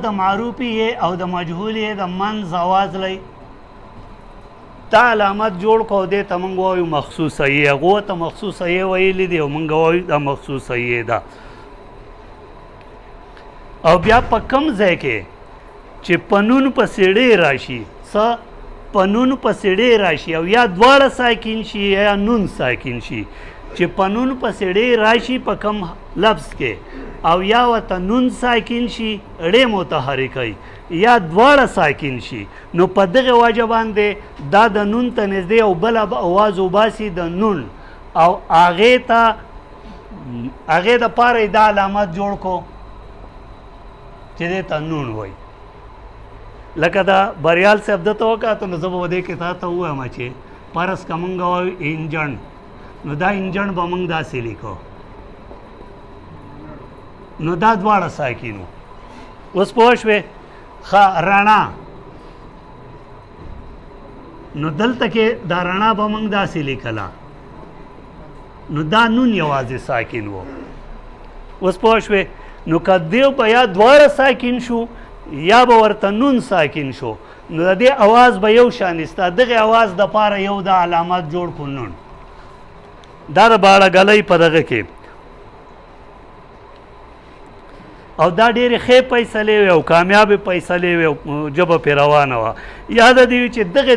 د معروفي یې او د مجهول یې د منځ اواز لای تا علامت جوړ کو دې ته موږ وایو مخصوصه یې هغو ته مخصوصه یې ویلي دي او موږ وایو دا مخصوصه یې ده او بیا په کم ځای کې چې پنون پسې ډې راشي څه پنون پسې ډې راشي او یا دواړه ساکن شي یا نون ساکن شي چې پنون پسې ډې راشي په کم لفظ کې او یا ورته نون ساکن شي ډې متحرکوي یا دواړه ساکن شي نو په دغه وجه باندې دا د نون ته نږدې او بله اواز وباسي د نون او هغې دپاره یې دا علامت جوړ کو چې دې ته نون وایي لکه دا بریال صاحب دته وکاته نو زه به دې کې تا ته ووایم چې فرض که مونږ وایو انجن نو دا انجن به مونږ داسې لیکو نو دا دواړه ساکینو اوس پوه شوې ښه رڼا نو دلته کې دا رڼا به مونږ داسې لیکله نو دا نون یوازې ساکن و اوس پوه شوې نو که دیو به یا دواړه ساکن شو یا به ورته نون ساکن شو نو د دې اواز به یو شان ستا دغې اواز دپاره یو د علامت جوړ کړو نون دا د باړه ګلۍ په دغه کې او دا ډېرې ښې فیصلې وې او کامیابې فیصلې وې او ژبه پرې روانه وه یاده دې وي چې دغې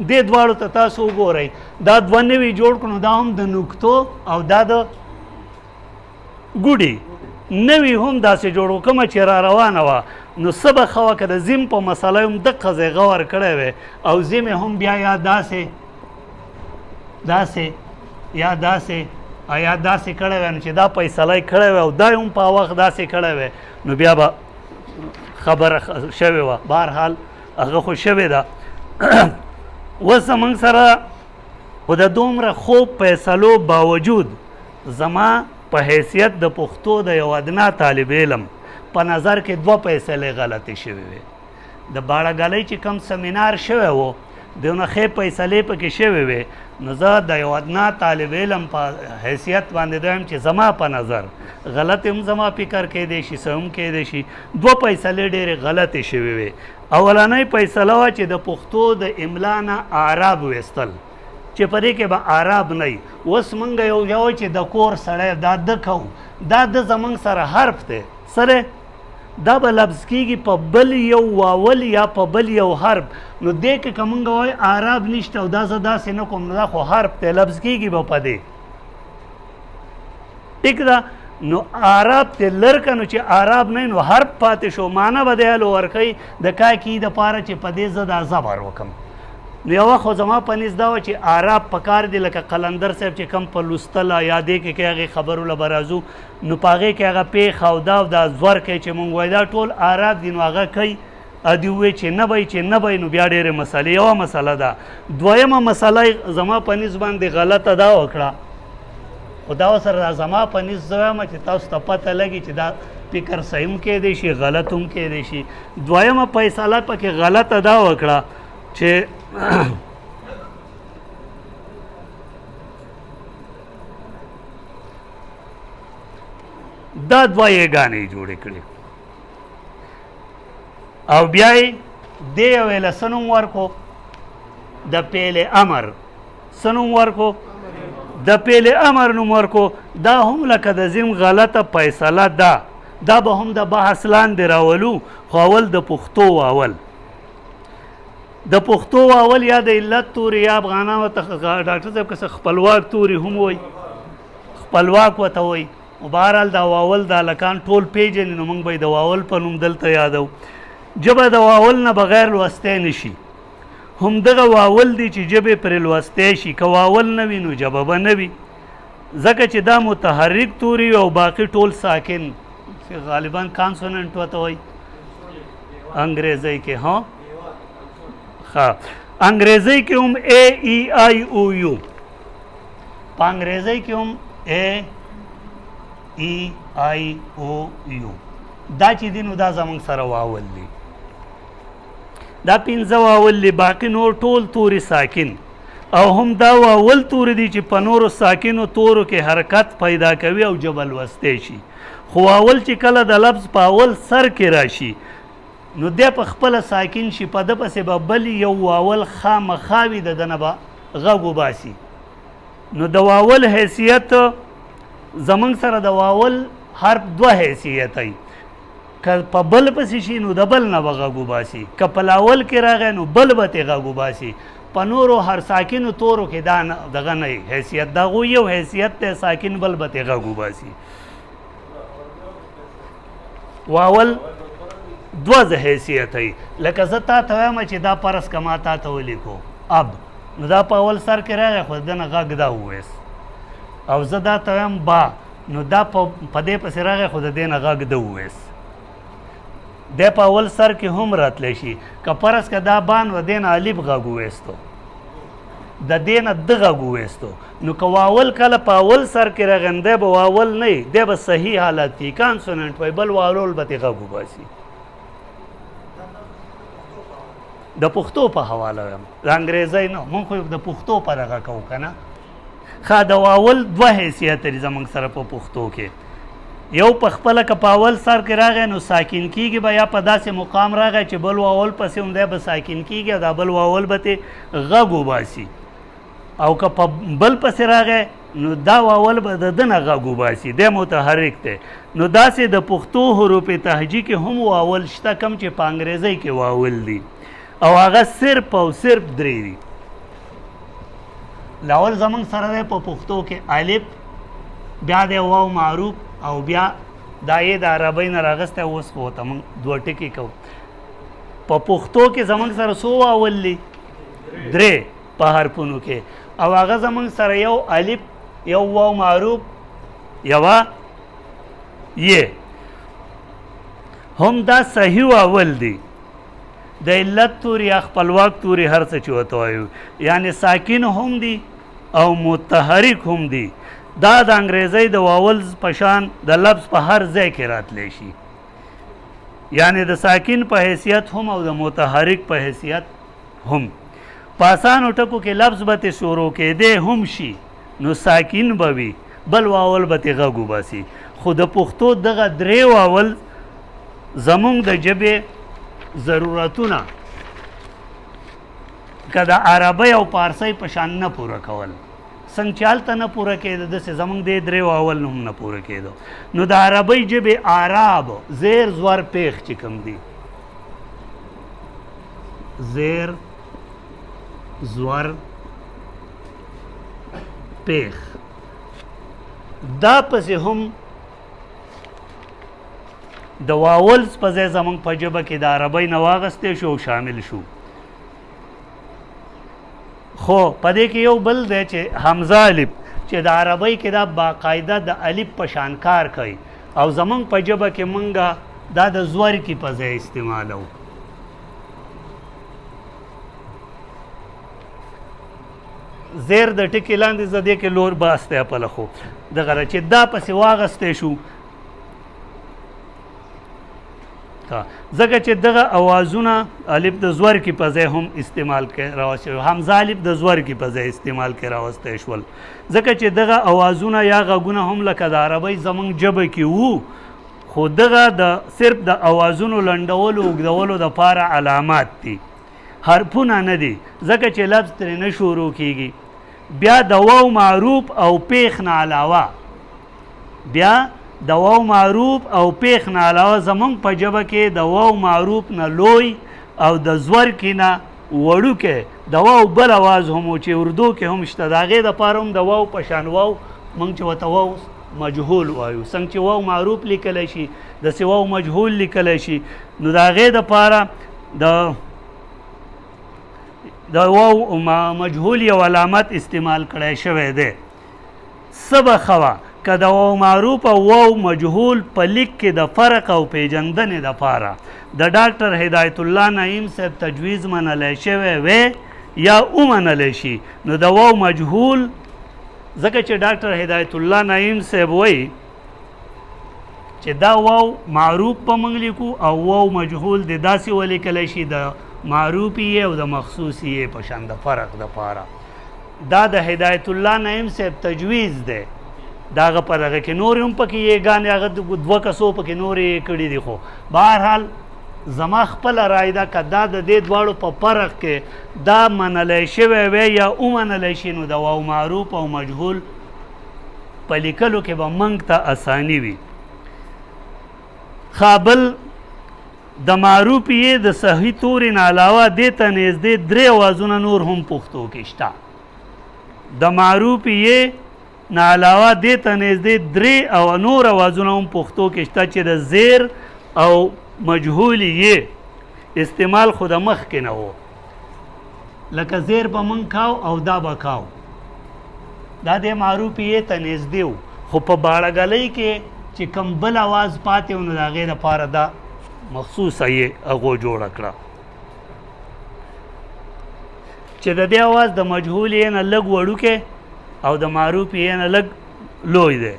دې دواړو ته تاسو وګورئ دا دوه نوي جوړ کړو دا هم د نکتو او دا د ګوډي نوي هم داسې جوړو کومه چې را روانه وه نو څه به ښه وه که د زیم په مسله هم دقه ځای غور کړی وی او زیم هم بیا یا داسې کړی وی نو چې دا فیصله یې کړی وی او دا هم په وخت داسې کړی وی نو بیا به خبره شوې وه بهرحال هغه خو شوې ده اوس زموږ سره خو د دومره خوب فیصلو باوجود زما په حیثیت د پښتو د یو ادنا طالب علم په نظر کې دوه فیصلې غلطې شوې وې د باړه ګلۍ چې کوم سمینار شوی و دونه ښې فیصلې پکې شوې وې نو زه د یو ادنا طالب علم په حیثیت باندې دویم چې زما په نظر غلطې هم زما فکر کیدی شي څه هم کیدی شي دوه فیصلې ډېرې غلطې شوې وې اولنۍ فیصله وه چې د پښتو د املا نه اعراب ویستل چې په دې کې به اعراب نه وي اوس موږ یو چې د کور سړی دا د کوو دا د زموږ سره حرف دی سره دا به لفظ کېږي په بل یو واول یا په بل یو حرف نو دې کې که موږ وایو اعراب نشته او دا زه داسې نه کوم نو دا خو حرف دی لفظ کېږي به په دې ټیک ده نو اعراب ته لر که نو چې اعراب نه نو حرف پاتې شو معنی به دی هلو ورکوي د کا کې دپاره چې په دې زه دا زبر وکړم نو یوه خو زما په نس دا وه چې اعراب پکار دی لکه قلندر صاحب چې کم په لوستله یا دې کې هغې خبرو له به راځو نو په هغې کې هغه پیښ او دا او دا زور کوي چې مونږ وایي دا ټول اعراب دي نو هغه کوي ادي ووایي چې نه به یې نو بیا ډېرې مسلې یوه مسله ده دویمه مسله زما په نس باندې غلطه دا وکړه خو دا سره زما په نس زه وایم چې تاسو ته پته لګي چې دا فکر صحیح هم کیدی شي غلط هم کیدی شي دویمه فیصله پکې غلطه دا وکړه چې دا دوه یګانې جوړې کړې او بیا یې دې ویله څه نوم ورکړو د پیل امر څه نوم ورکړو د پیل امر نوم ورکړو دا هم لکه د زم غلطه فیصله ده دا به هم د بحث لاندې راولو خو اول د پښتو واول د پښتو واول یا د علت توري یا افغانان ورته ډاکټر صاحب که څه خپلواک توري هم وایي خپلواک ورته وایي بهرحال دا واول د هلکان ټول پیژني نو موږ به یې د واول په نوم دلته یادو ژبه د واول نه بغیر لوستی نه شي همدغه واول دی چې ژبې پرې لوستی شي که واول نه وي نو ژبه به نه وي ځکه چې دا متحرک توري او باقي ټول ساکن غالبا کانسوننټ ورته وایي انګریزۍ کې ها ښه انګریزۍ کې هم اے ای آی او یو په انګریزۍ کې هم اے ای آی او یو دا چې دي نو دا زموږ سره واول دي دا پنځه واول دي باقي نور ټول توري ساکن او هم دا واول توري دي چې په نورو ساکنو تورو کې حرکت پیدا کوي او جبل وستی شي خو واول چې کله د لفظ په اول سر کې راشي نو دی په خپله ساکن شي په ده پسې به بل یو واول خامخا وي د ده نه به غږ وباسي نو د واول حیثیت زمونږ سره د واول حرف دوه حیثیت ای که په بل پسې شي نو د بل نه به غږ وباسي که په لاول کې راغی نو بل به ترې غږ وباسي په نورو هر ساکنو تورو کې دا دغه نه حیثیت د هغوی یو حیثیت دی ساکن بل به ترې غږ وباسي واول دوه حیثیت ای لکه زه تا ته وایم چې دا پرس که ما تا ته ولیکو اب نو دا په اول سر کې راغی خو د نه غږ دا وویست او زه دا ته وایم با نو دا په دې پسې راغی خو د دې نه غږ ده وویست دی په اول سر کې هم راتلی شي که فرض که دا با نو د دې نه الف غږ وویستو د دې نه ده غږ وویستو نو که واول کله په اول سر کې راغی نو دی به واول نه وي دی به صحیح حالت کې کانسوننټ وایي بل واول به ترې غږ وباسي د پښتو په حواله وایم د انګریزۍ نه مونږ خو د پښتو په دغه کوو که نه ښه د واول دوه حیثیت لري زموږ سره په پښتو کې یو په خپله که په اول سر کې راغی نو ساکن کېږي به یا په داسې مقام راغی چې بل واول پسې هم دی به ساکن کېږي او دا بل واول به ترې غږ وباسي او که په بل پسې راغی نو دا واول به د ده نه غږ وباسي دی متحرک دی نو داسې د پښتو حروف تهجي کې هم واول شته کم چې په انګریزۍ کې واول دي او هغه صرف او صرف درې دي لاول زمونږ سره دی په پښتو کې الف بیا دی واو معروف او بیا دا یې د عربۍ نه راغستی اوس خو ورته موږ دوه ټکي کوو په پښتو کې زمونږ سره څو واول دي درې په حرفونو کې او هغه زمونږ سره یو الف یو واو معروف یوه یې هم دا صحیح واول دي د علت توري یا خپلواک توري هر څه چې ورته وایو یعنې ساکن هم دي او متحرک هم دي دا د انګریزۍ د واول په شان د لفظ په هر ځای کې راتلی شي یعنې د ساکن په حیثیت هم او د متحرک په حیثیت هم په اسانو ټکو کې لفظ به ترې شروع کېدی هم شي نو ساکن به وي بل واول به ترې غږ وباسي خو د پښتو دغه درې واول زمونږ د ژبې ضرورتونه که د عربۍ او پارسۍ په شان نه پوره کول څنګه چې هلته نه پوره کېده داسې زمونږ دې درې واول هم نه پوره کېدو نو د عربۍ ژبې اعراب زیر زور پیښ چې کوم دي زیر زور پیښ دا پسې هم د واول په ځای زمونږ په ژبه کې د عربۍ نه واغستی شو او شامل شو خو په دې کې یو بل دی چې حمزه الف چې د عربۍ کې دا باقاعده د الف په شان کار کوي او زمونږ په ژبه کې مونږه دا د زور کې په ځای استعمالو زیر د ټکي لاندې زه دې کې لور باستی اپله خو دغه چې دا پسې واغستی شو ځکه چې دغه اوازونه الف د زور کې په ځای هم استعمال راوستی حمزه الف د زور کې په ځای استعمال کې راوستی شول ځکه چې دغه اوازونه یا غږونه هم لکه د عربۍ زمونږ ژبه کې وو خو دغه د صرف د اوازونو لنډولو اوږدولو دپاره علامات دي حرفونه نه دي ځکه چې لفظ ترې نه شروع کېږي بیا د واو معروف او پیښ نه علاوه بیا د واو معروف او پیښ نه علاوه زمونږ په ژبه کې د واو معروف نه لوی او د زور کې نه وړوکی د واو بل اواز هم و چې اردو کې هم شته د هغې دپاره هم د واو په شان واو موږ چې ورته واو مجهول وایو څنګه چې واو معروف لیکلی شي داسې واو مجهول لیکلی شي نو د هغې دپاره د واو مجهول یو علامت استعمال کړی شوی دی څه به ښه وه که د واو معروف او واو مجهول په لیک کې د فرق او پیژندنې دپاره د ډاکټر هدایت الله نعیم صاحب تجویز منلی شوی وی یا ومنلی شي نو د واو مجهول ځکه چې ډاکټر هدایت الله نعیم صاحب وایي چې دا واو معروف په موږ لیکو او واو مجهول د داسې ولیکلی شي د معروفي او د مخصوصي په شان د فرق دپاره دا د هدایت الله نعیم صاحب تجویز دی دا هغه په دغه کې نور هم پکې یې ګانې هغه دوه کسو پکې نور یې کړي دي خو بهرحال زما خپله رای ده که دا د دې دواړو په فرق کې دا منلی شوی وی یا ومنلی شي نو د واو معروف او مجهول په لیکلو کې به موږ ته اساني وي بل د معروف یې د صحیح تورې نه علاوه دې ته نږدې درې اوازونه نور هم پښتو کې شته د معروف یې نه علاوه دې ته نږدې درې او نور اوازونه هم پښتو کې شته چې د زیر او مجهول یې استعمال خو د مخکې نه و لکه زیر به موږ کاو او دا به کاو دا د معروف یې ته نږدې و خو په باړهګلۍ کې چې کوم بل اواز پاتې و نو د هغې دپاره دا مخصوصه یې هغو جوړه کړه چې د دې اواز د مجهول یې نه لږ وړوکی او د معروف یې نه لږ لوی دی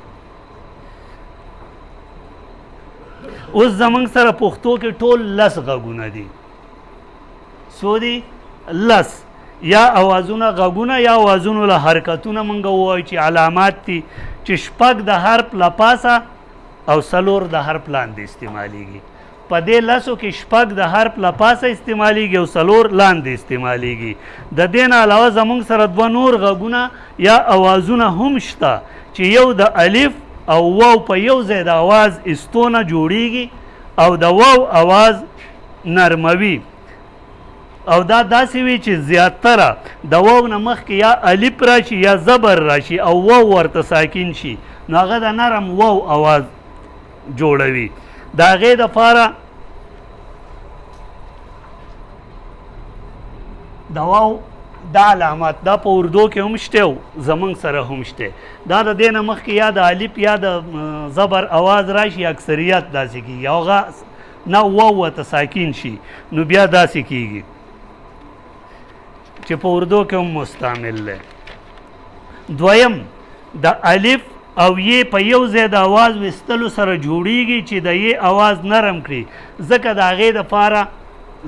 اوس زمونږ سره پښتو کې ټول لس غږونه دي څو دي لس یا اوازونه غږونه یا اوازونو له حرکتونه مونږ ووایو چې علامات دي چې شپږ د حرف له پاسه او څلور د حرف لاندې استعمالیږي په دې لسو کې شپږ د حرف له پاسه استعمالیږي او څلور لاندې استعمالیږي د دې نه علاوه زمونږ سره دوه نور غږونه یا اوازونه هم شته چې یو د الف او واو په یو ځای د اواز استونه جوړیږي او د واو اواز نرموي او دا داسې وي چې زیاتره د واو نه مخکې یا الف راشي یا زبر راشي او واو ورته ساکن شي نو هغه د نرم واو اواز جوړوي د هغې دپاره د واو دا علامات دا په اردو کې هم شته او زمونږ سره هم شته دا د دې نه مخکې یا د الف یا د زبر اواز راشي اکثریت داسې کېږي او هغه نه واو ورته ساکن شي نو بیا داسې کېږي چې په اردو کې هم مستعمل دی دویم د الف او یې په یو ځای د اواز ویستلو سره جوړیږي چې د یې اواز نرم کړي ځکه د هغې دپاره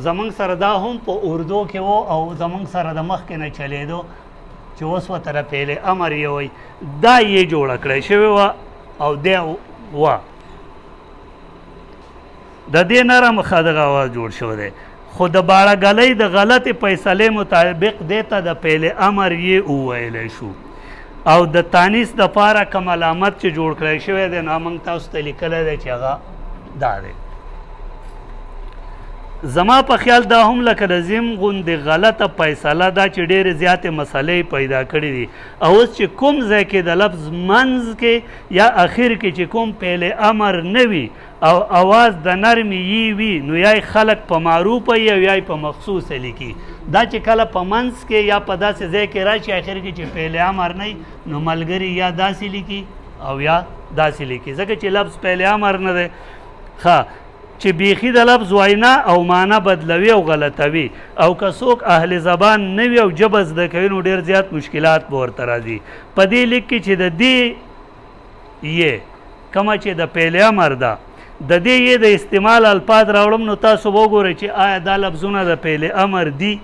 زمونږ سره دا هم په اردو کې و او زمونږ سره د مخکې نه چلیدو چې اوس ورته د فعل امر یې وایي دا یې جوړه کړی شوې وه او دی وه د دې نرم ښه دغه اواز جوړ شوی دی خو د باړهګلۍ د غلطې فیصلې مطابق دې ته د فعل امر یې وویلی شو او د تانیث دپاره کوم علامت چې جوړ کړی شوی دی نو موږ تاسو ته لیکلی دی چې هغه دا دی زما په خیال دا هم لکه د زم غوندې غلطه فیصله ده چې ډېرې زیاتې مسلې پیدا کړي دي او اوس چې کوم ځای کې د لفظ منځ کې یا اخر کې چې کوم فعل امر نه وي او اواز د نرمې یې وي نو یا خلک په معروفه یي او یا په مخصوصه لیکي دا چې کله په منځ کې یا په داسې ځای کې راشي اخر کې چې فعل امر نه نو ملګري یا داسې لیکي او یا داسې لیکي ځکه چې لفظ فعل امر نه دی ښه چې بیخي د لفظ وینا او معنا بدلوي او غلطوي او که څوک اهل زبان نه وي او ژبه زده کوي نو ډېر زیات مشکلات به ورته راځي په دې لیک کې چې د دې یې کومه چې د فعل امر ده د دې یې د استعمال الفاظ راوړم نو تاسو وګورئ چې آیا دا لفظونه د فعل امر دي